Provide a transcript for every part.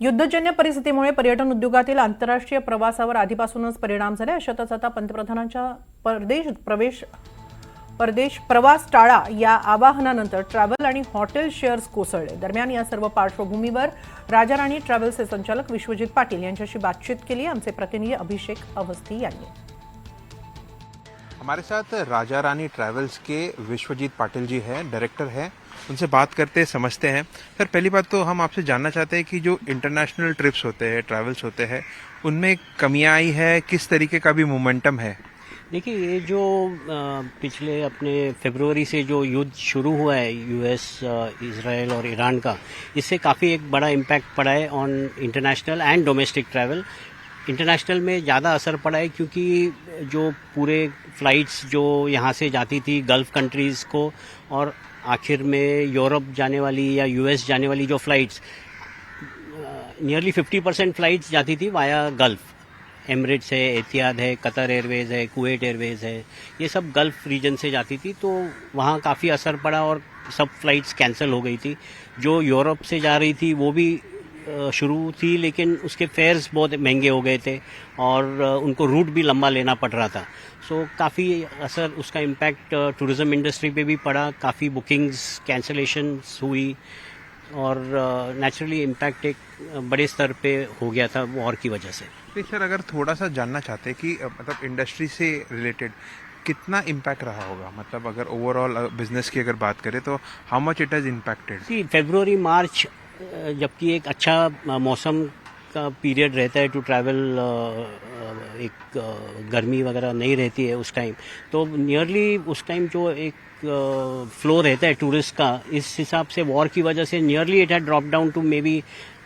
युद्धजन्य परिस्थितीमुळे पर्यटन उद्योगातील आंतरराष्ट्रीय प्रवासावर आधीपासूनच परिणाम झाले. अशातच आता पंतप्रधानांच्या परदेश प्रवास टाळा या आवाहनानंतर ट्रॅव्हल आणि हॉटेल शेअर्स कोसळले. दरम्यान या सर्व पार्श्वभूमीवर राजा राणी ट्रॅव्हल्सचे संचालक विश्वजित पाटील यांच्याशी बातचीत केली. आमचे प्रतिनिधी अभिषेक अवस्थी यांनी. हमारे साथ राजा रानी ट्रैवल्स के विश्वजीत पाटिल जी हैं, डायरेक्टर हैं. उनसे बात करते समझते हैं. सर, पहली बात तो हम आपसे जानना चाहते हैं कि जो इंटरनेशनल ट्रिप्स होते हैं, ट्रैवल्स होते हैं, उनमें कमियां आई है, किस तरीके का भी मोमेंटम है? देखिए, ये जो पिछले अपने फरवरी से जो युद्ध शुरू हुआ है यूएस, इजराइल और ईरान का, इससे काफ़ी एक बड़ा इम्पैक्ट पड़ा है on international and domestic travel. International में ज़्यादा असर पड़ा है क्योंकि जो पूरे फ्लाइट्स जो यहाँ से जाती थी गल्फ़ कंट्रीज़ को और आखिर में यूरोप जाने वाली या यूएस जाने वाली जो फ़्लाइट्स, नियरली 50% फ़्लाइट्स जाती थी वाया गल्फ़. एमिरेट्स है, एतिहाद है, कतर एयरवेज़ है, कुवैत एयरवेज़ है, ये सब गल्फ़ रीजन से जाती थी. तो वहाँ काफ़ी असर पड़ा और सब फ्लाइट्स कैंसिल हो गई थी. जो यूरोप से जा रही थी वो भी शुरू थी, लेकिन उसके फेयर्स बहुत महंगे हो गए थे और उनको रूट भी लंबा लेना पड़ रहा था. सो काफ़ी असर, उसका इम्पैक्ट टूरिज़्म इंडस्ट्री पे भी पड़ा. काफ़ी बुकिंग्स कैंसलेशंस हुई और नेचुरली इम्पैक्ट एक बड़े स्तर पे हो गया था वॉर की वजह से. सर, अगर थोड़ा सा जानना चाहते हैं कि मतलब इंडस्ट्री से रिलेटेड कितना इम्पैक्ट रहा होगा, मतलब अगर ओवरऑल बिजनेस की अगर बात करें तो how much it has impacted? See, फरवरी मार्च जबकि एक अच्छा मौसम का पीरियड रहता है टू ट्रैवल, एक गर्मी वगैरह नहीं रहती है उस टाइम, तो नियरली उस टाइम जो एक फ्लो रहता है टूरिस्ट का, इस हिसाब से वॉर की वजह से nearly it had drop down to maybe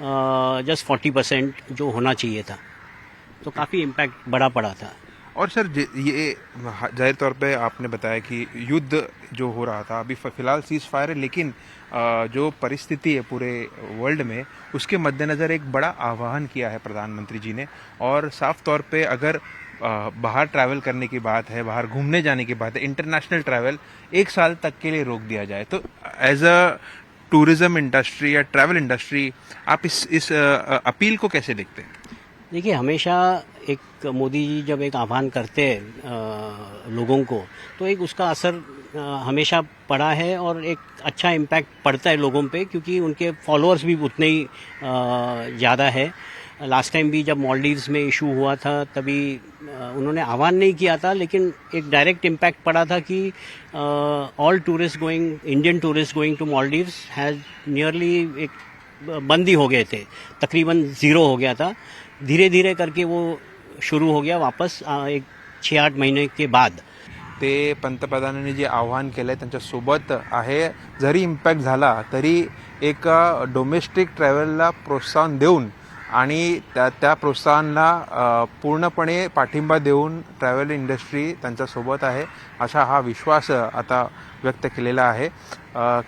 just 40% जो होना चाहिए था. तो काफ़ी इम्पैक्ट बड़ा पड़ा था. और सर, ये जाहिर तौर पे आपने बताया कि युद्ध जो हो रहा था, अभी फिलहाल सीज फायर है, लेकिन जो परिस्थिति है पूरे वर्ल्ड में, उसके मद्देनज़र एक बड़ा आह्वान किया है प्रधानमंत्री जी ने. और साफ तौर पे अगर बाहर ट्रैवल करने की बात है, बाहर घूमने जाने की बात है, इंटरनेशनल ट्रैवल 1 साल तक के लिए रोक दिया जाए, तो एज अ टूरिज़्म इंडस्ट्री या ट्रैवल इंडस्ट्री आप इस अपील को कैसे देखते हैं? देखिए, हमेशा एक मोदी जी जब एक आह्वान करते हैं लोगों को, तो एक उसका असर हमेशा पड़ा है और एक अच्छा इम्पैक्ट पड़ता है लोगों पे, क्योंकि उनके फॉलोअर्स भी उतने ही ज़्यादा है. लास्ट टाइम भी जब मालदीव्स में इशू हुआ था तभी उन्होंने आह्वान नहीं किया था, लेकिन एक डायरेक्ट इम्पैक्ट पड़ा था कि all tourist going, Indian tourist going to Maldives has nearly एक बंद ही हो गए थे, तकरीबन 0 हो गया था. धीरे धीरे करके वो शुरू हो गया वापस एक 6-8 महिने के बाद. ते पंतप्रधानांनी जे आव्हान केलं आहे त्यांच्यासोबत आहे. जरी इम्पॅक्ट झाला तरी एक डोमेस्टिक ट्रॅव्हलला प्रोत्साहन देऊन आणि त्या प्रोत्साहनाला पूर्णपणे पाठिंबा देऊन ट्रॅव्हल इंडस्ट्री त्यांच्यासोबत आहे, असा हा विश्वास आता व्यक्त केलेला आहे.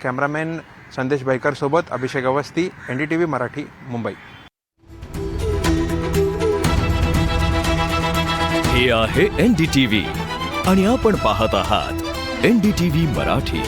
कॅमेरामॅन संदेश बैकर सोबत अभिषेक अवस्थी, NDTV मराठी, मुंबई. हे आहे NDTV आणि आपण पाहत आहात NDTV मराठी.